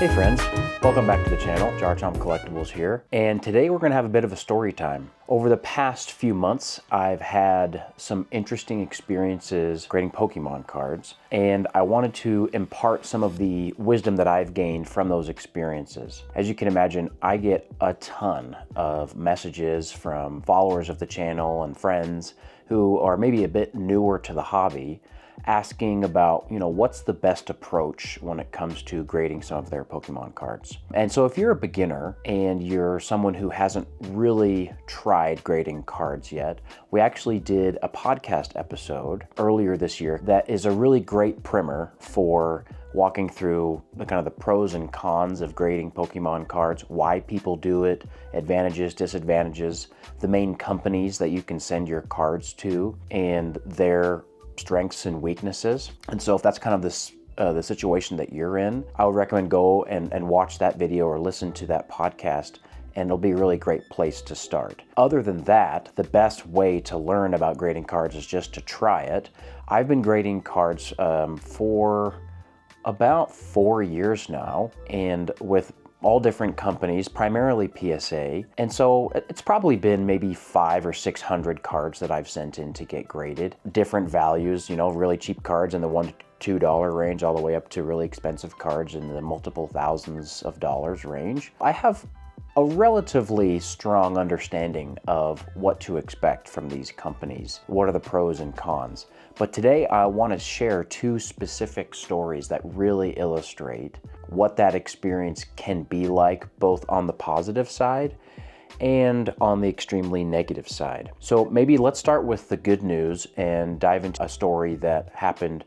Hey friends, welcome back to the channel. Jar Chomp Collectibles here, and today we're going to have a bit of a story time. Over the past few months, I've had some interesting experiences grading Pokemon cards, and I wanted to impart some of the wisdom that I've gained from those experiences. As you can imagine, I get a ton of messages from followers of the channel and friends who are maybe a bit newer to the hobby, asking about, what's the best approach when it comes to grading some of their Pokemon cards. And so if you're a beginner and you're someone who hasn't really tried grading cards yet, we actually did a podcast episode earlier this year that is a really great primer for walking through the pros and cons of grading Pokemon cards, why people do it, advantages, disadvantages, the main companies that you can send your cards to, and their strengths and weaknesses. And so if that's kind of the situation that you're in, I would recommend go and watch that video or listen to that podcast, and it'll be a really great place to start. Other than that, the best way to learn about grading cards is just to try it. I've been grading cards for about 4 years now, and with all different companies, primarily PSA. And so it's probably been maybe 500 or 600 cards that I've sent in to get graded. Different values, really cheap cards in the $1 to $2 range, all the way up to really expensive cards in the multiple thousands of dollars range. I have a relatively strong understanding of what to expect from these companies. What are the pros and cons? But today I want to share two specific stories that really illustrate what that experience can be like, both on the positive side and on the extremely negative side. So maybe let's start with the good news and dive into a story that happened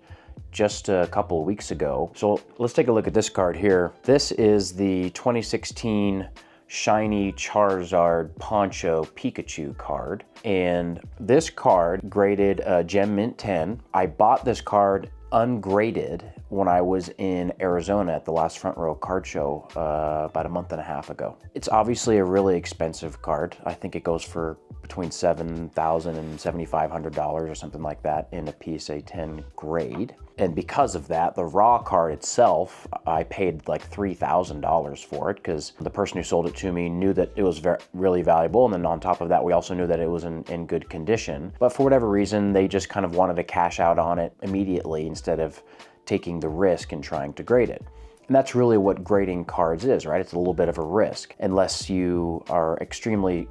just a couple of weeks ago. So let's take a look at this card here. This is the 2016 Shiny Charizard Poncho Pikachu card, and this card graded Gem Mint 10. I bought this card ungraded when I was in Arizona at the last Front Row card show about a month and a half ago. It's obviously a really expensive card. I think it goes for between $7,000 and $7,500 or something like that in a PSA 10 grade. And because of that, the raw card itself, I paid like $3,000 for it because the person who sold it to me knew that it was really valuable. And then on top of that, we also knew that it was in good condition. But for whatever reason, they just kind of wanted to cash out on it immediately instead of taking the risk and trying to grade it. And that's really what grading cards is, right? It's a little bit of a risk. Unless you are extremely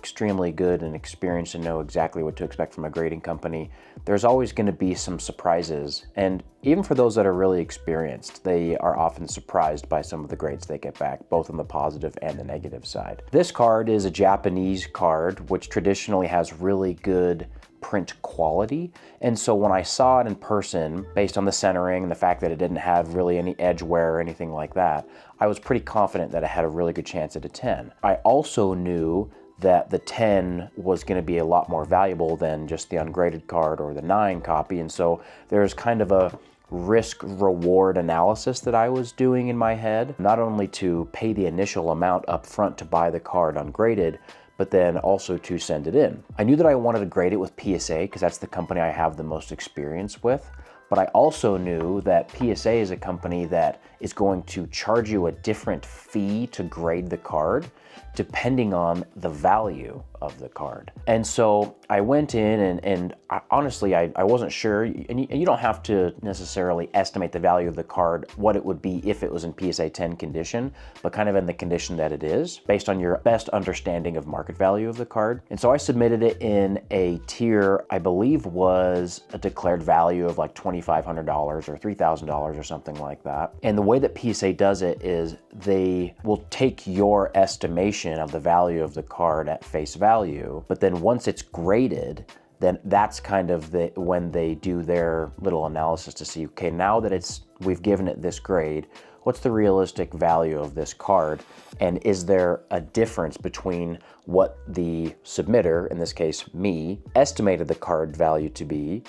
good and experienced and know exactly what to expect from a grading company, there's always going to be some surprises. And even for those that are really experienced, they are often surprised by some of the grades they get back, both on the positive and the negative side. This card is a Japanese card, which traditionally has really good print quality. And so when I saw it in person, based on the centering and the fact that it didn't have really any edge wear or anything like that, I was pretty confident that it had a really good chance at a 10. I also knew that the 10 was going to be a lot more valuable than just the ungraded card or the 9 copy. And so there's kind of a risk-reward analysis that I was doing in my head, not only to pay the initial amount up front to buy the card ungraded, but then also to send it in. I knew that I wanted to grade it with PSA because that's the company I have the most experience with, but I also knew that PSA is a company that is going to charge you a different fee to grade the card depending on the value of the card. And so I went in and honestly, I wasn't sure, and you don't have to necessarily estimate the value of the card, what it would be if it was in PSA 10 condition, but kind of in the condition that it is, based on your best understanding of market value of the card. And so I submitted it in a tier, I believe was a declared value of like $2,500 or $3,000 or something like that. And the way that PSA does it is they will take your estimation of the value of the card at face value, but then once it's graded, then that's kind of when they do their little analysis to see, okay, now that we've given it this grade, what's the realistic value of this card? And is there a difference between what the submitter, in this case me, estimated the card value to be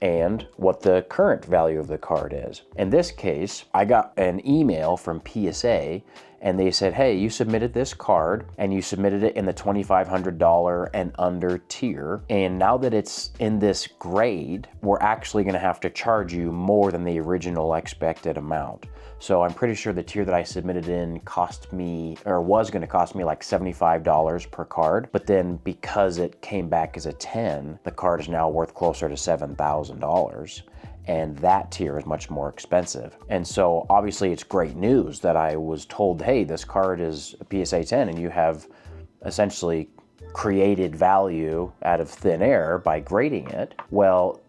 and what the current value of the card is? In this case, I got an email from PSA and they said, hey, you submitted this card and you submitted it in the $2,500 and under tier. And now that it's in this grade, we're actually gonna have to charge you more than the original expected amount. So I'm pretty sure the tier that I submitted in cost me, or was gonna cost me like $75 per card. But then because it came back as a 10, the card is now worth closer to $7,000. And that tier is much more expensive. And so obviously it's great news that I was told, hey, this card is a PSA 10 and you have essentially created value out of thin air by grading it. Well,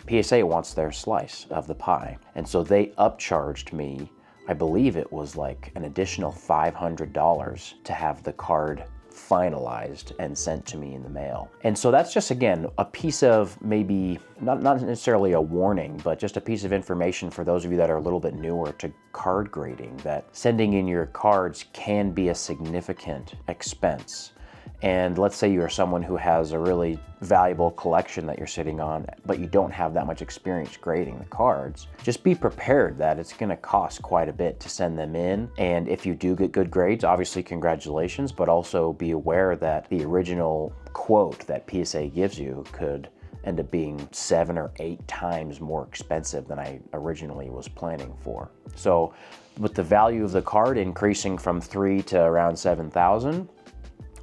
PSA wants their slice of the pie. And so they upcharged me, I believe it was like an additional $500 to have the card finalized and sent to me in the mail. And so that's just, again, a piece of maybe, not necessarily a warning, but just a piece of information for those of you that are a little bit newer to card grading, that sending in your cards can be a significant expense. And let's say you're someone who has a really valuable collection that you're sitting on, but you don't have that much experience grading the cards. Just be prepared that it's gonna cost quite a bit to send them in. And if you do get good grades, obviously congratulations, but also be aware that the original quote that PSA gives you could end up being 7 or 8 times more expensive than I originally was planning for. So with the value of the card increasing from 3 to around 7,000,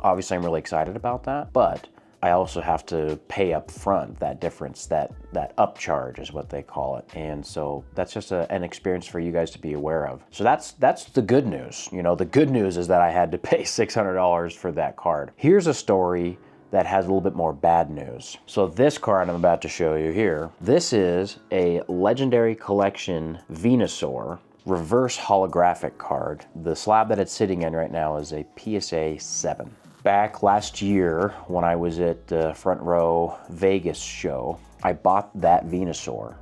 obviously, I'm really excited about that, but I also have to pay up front that difference, that upcharge is what they call it. And so that's just an experience for you guys to be aware of. So that's the good news. You know, the good news is that I had to pay $600 for that card. Here's a story that has a little bit more bad news. So this card I'm about to show you here, this is a Legendary Collection Venusaur reverse holographic card. The slab that it's sitting in right now is a PSA 7. Back last year when I was at the Front Row Vegas show, I bought that Venusaur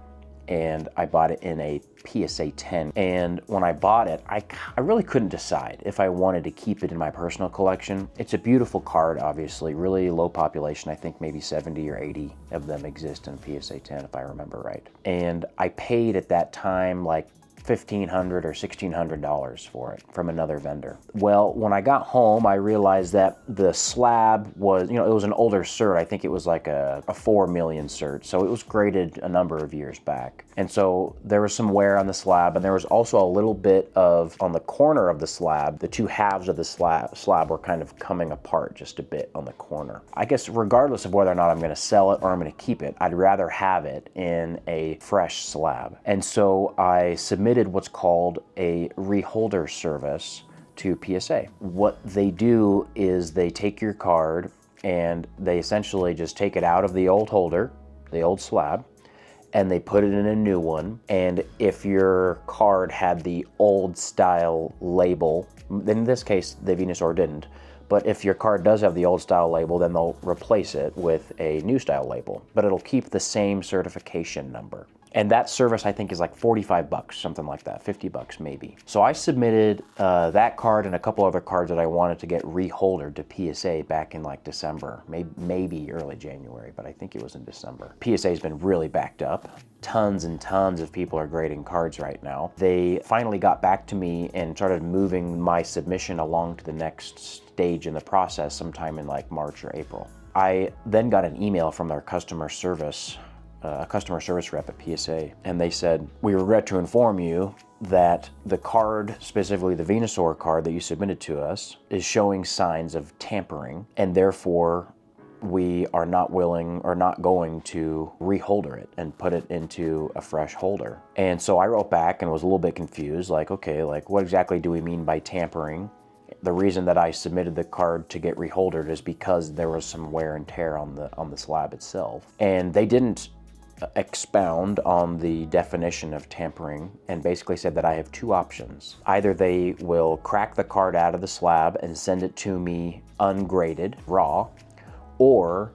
and I bought it in a PSA 10. And when I bought it, I really couldn't decide if I wanted to keep it in my personal collection. It's a beautiful card, obviously, really low population. I think maybe 70 or 80 of them exist in PSA 10, if I remember right. And I paid at that time like $1,500 or $1,600 for it from another vendor. Well, when I got home, I realized that the slab was, it was an older cert. I think it was like a 4 million cert. So it was graded a number of years back. And so there was some wear on the slab, and there was also a little bit of, on the corner of the slab, the two halves of the slab were kind of coming apart just a bit on the corner. I guess regardless of whether or not I'm gonna sell it or I'm gonna keep it, I'd rather have it in a fresh slab. And so I submitted what's called a reholder service to PSA. What they do is they take your card and they essentially just take it out of the old holder, the old slab, and they put it in a new one. And if your card had the old style label, in this case, the Venusaur didn't, but if your card does have the old style label, then they'll replace it with a new style label, but it'll keep the same certification number. And that service, I think, is like 45 bucks, something like that, 50 bucks maybe. So I submitted that card and a couple other cards that I wanted to get reholdered to PSA back in like December, maybe early January, but I think it was in December. PSA has been really backed up. Tons and tons of people are grading cards right now. They finally got back to me and started moving my submission along to the next stage in the process sometime in like March or April. I then got an email from their customer service rep at PSA, and they said, we regret to inform you that the card, specifically the Venusaur card that you submitted to us, is showing signs of tampering, and therefore we are not willing or not going to reholder it and put it into a fresh holder. And so I wrote back and was a little bit confused, like, okay, like what exactly do we mean by tampering? The reason that I submitted the card to get reholdered is because there was some wear and tear on the slab itself. And they didn't expound on the definition of tampering and basically said that I have two options. Either they will crack the card out of the slab and send it to me ungraded, raw, or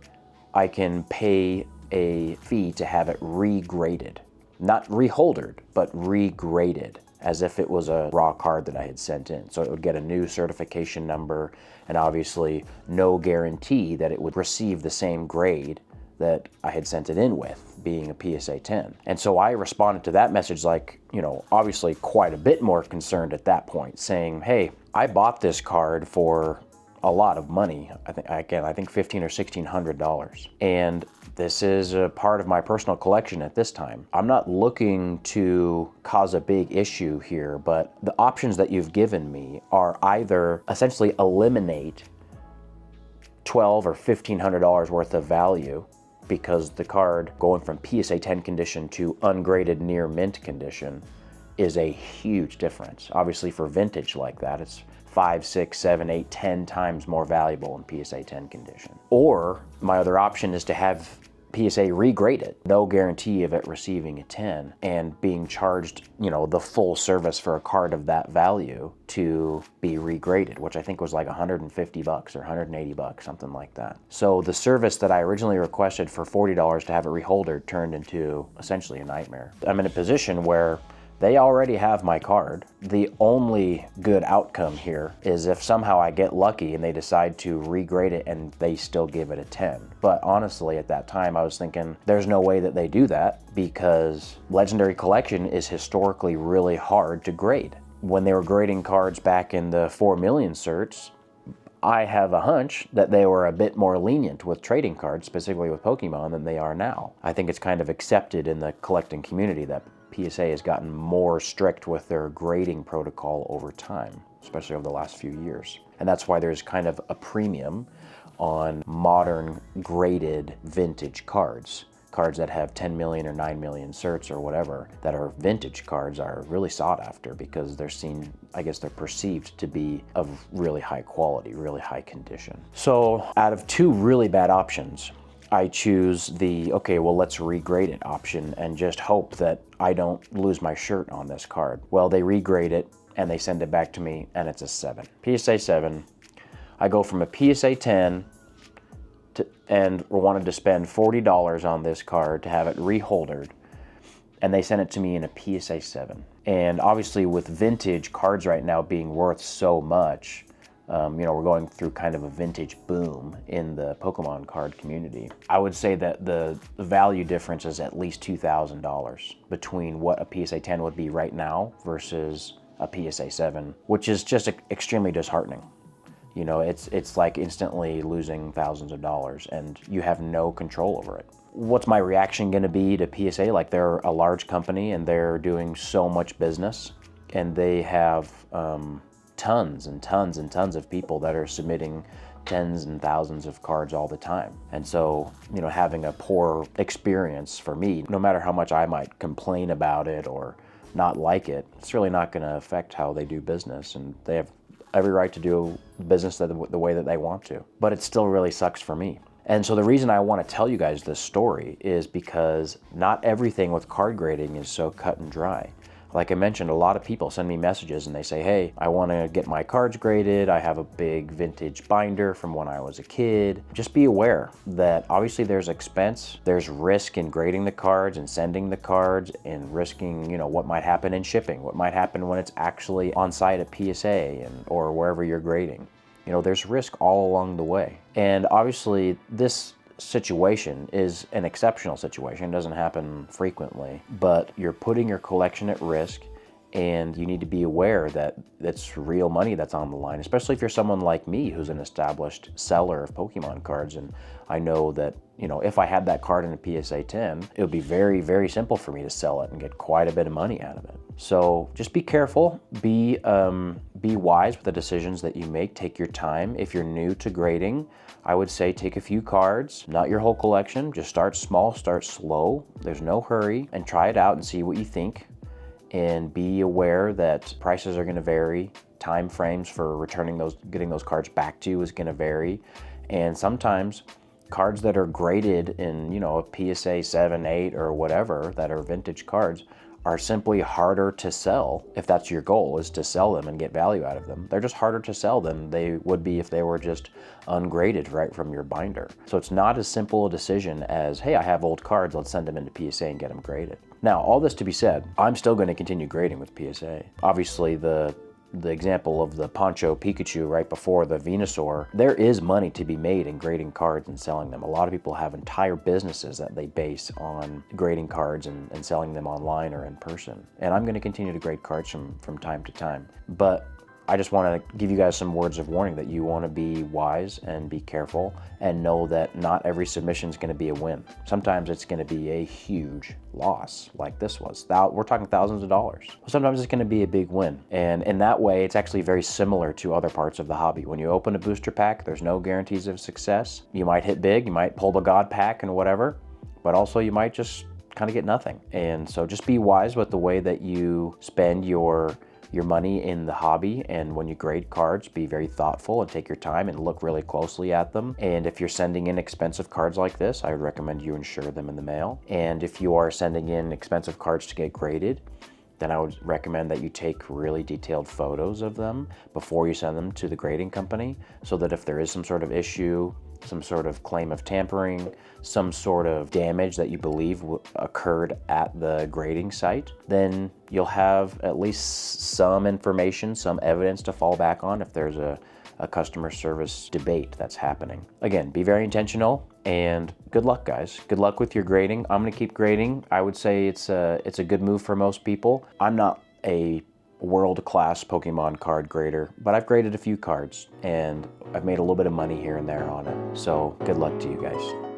I can pay a fee to have it regraded. Not reholdered, but regraded, as if it was a raw card that I had sent in. So it would get a new certification number and obviously no guarantee that it would receive the same grade that I had sent it in with, being a PSA 10. And so I responded to that message like, obviously quite a bit more concerned at that point, saying, hey, I bought this card for a lot of money. I think $1,500 or $1,600. And this is a part of my personal collection at this time. I'm not looking to cause a big issue here, but the options that you've given me are either essentially eliminate $1,200 or $1,500 worth of value, because the card going from PSA 10 condition to ungraded near mint condition is a huge difference. Obviously for vintage like that, it's 5, 6, 7, 8, 10 times more valuable in PSA 10 condition. Or my other option is to have PSA regrade it. No guarantee of it receiving a 10 and being charged, the full service for a card of that value to be regraded, which I think was like $150 or $180, something like that. So the service that I originally requested for $40 to have it reholdered turned into essentially a nightmare. I'm in a position where they already have my card. The only good outcome here is if somehow I get lucky and they decide to regrade it and they still give it a 10. But honestly, at that time, I was thinking there's no way that they do that, because Legendary Collection is historically really hard to grade. When they were grading cards back in the 4 million certs, I have a hunch that they were a bit more lenient with trading cards, specifically with Pokemon, than they are now. I think it's kind of accepted in the collecting community that PSA has gotten more strict with their grading protocol over time, especially over the last few years. And that's why there's kind of a premium on modern graded vintage cards. Cards that have 10 million or 9 million certs or whatever that are vintage cards are really sought after, because they're seen, I guess they're perceived to be of really high quality, really high condition. So out of two really bad options, I choose the, okay, well, let's regrade it option and just hope that I don't lose my shirt on this card. Well, they regrade it and they send it back to me and it's a 7. PSA 7. I go from a PSA 10 and wanted to spend $40 on this card to have it reholdered, and they sent it to me in a PSA 7. And obviously with vintage cards right now being worth so much, we're going through kind of a vintage boom in the Pokemon card community. I would say that the value difference is at least $2,000 between what a PSA 10 would be right now versus a PSA 7, which is just extremely disheartening. It's like instantly losing thousands of dollars and you have no control over it. What's my reaction going to be to PSA? Like, they're a large company and they're doing so much business, and they have tons and tons and tons of people that are submitting tens and thousands of cards all the time. And so, having a poor experience for me, no matter how much I might complain about it or not like it, it's really not going to affect how they do business, and they have every right to do business the way that they want to. But it still really sucks for me. And so the reason I want to tell you guys this story is because not everything with card grading is so cut and dry. Like I mentioned, a lot of people send me messages and they say, hey, I want to get my cards graded. I have a big vintage binder from when I was a kid. Just be aware that obviously there's expense, there's risk in grading the cards and sending the cards, and risking, what might happen in shipping, what might happen when it's actually on site at PSA or wherever you're grading. There's risk all along the way. And obviously this situation is an exceptional situation. It doesn't happen frequently, but you're putting your collection at risk, and you need to be aware that it's real money that's on the line, especially if you're someone like me who's an established seller of Pokemon cards. And I know that, if I had that card in a PSA 10, it would be very, very simple for me to sell it and get quite a bit of money out of it. So just be careful, be wise with the decisions that you make. Take your time. If you're new to grading, I would say take a few cards, not your whole collection. Just start small, start slow. There's no hurry, and try it out and see what you think. And be aware that prices are going to vary. Time frames for getting those cards back to you is going to vary. And sometimes cards that are graded in, a PSA 7, 8 or whatever, that are vintage cards, are simply harder to sell. If that's your goal, is to sell them and get value out of them, they're just harder to sell than they would be if they were just ungraded right from your binder. So it's not as simple a decision as, hey, I have old cards, let's send them into PSA and get them graded. Now, all this to be said, I'm still going to continue grading with PSA. Obviously, the the example of the Poncho Pikachu right before the Venusaur, there is money to be made in grading cards and selling them. A lot of people have entire businesses that they base on grading cards and selling them online or in person. And I'm going to continue to grade cards from time to time. But I just want to give you guys some words of warning that you want to be wise and be careful and know that not every submission is going to be a win. Sometimes it's going to be a huge loss like this was. We're talking thousands of dollars. Sometimes it's going to be a big win. And in that way, it's actually very similar to other parts of the hobby. When you open a booster pack, there's no guarantees of success. You might hit big, you might pull the God pack and whatever, but also you might just kind of get nothing. And so just be wise with the way that you spend your money in the hobby, and when you grade cards, be very thoughtful and take your time and look really closely at them. And if you're sending in expensive cards like this, I would recommend you insure them in the mail. And if you are sending in expensive cards to get graded, then I would recommend that you take really detailed photos of them before you send them to the grading company, so that if there is some sort of issue, some sort of claim of tampering, some sort of damage that you believe occurred at the grading site, then you'll have at least some information, some evidence to fall back on if there's a customer service debate that's happening. Again, be very intentional, and good luck, guys. Good luck with your grading. I'm gonna keep grading. I would say it's a good move for most people. I'm not a world-class Pokemon card grader, but I've graded a few cards and I've made a little bit of money here and there on it. So good luck to you guys.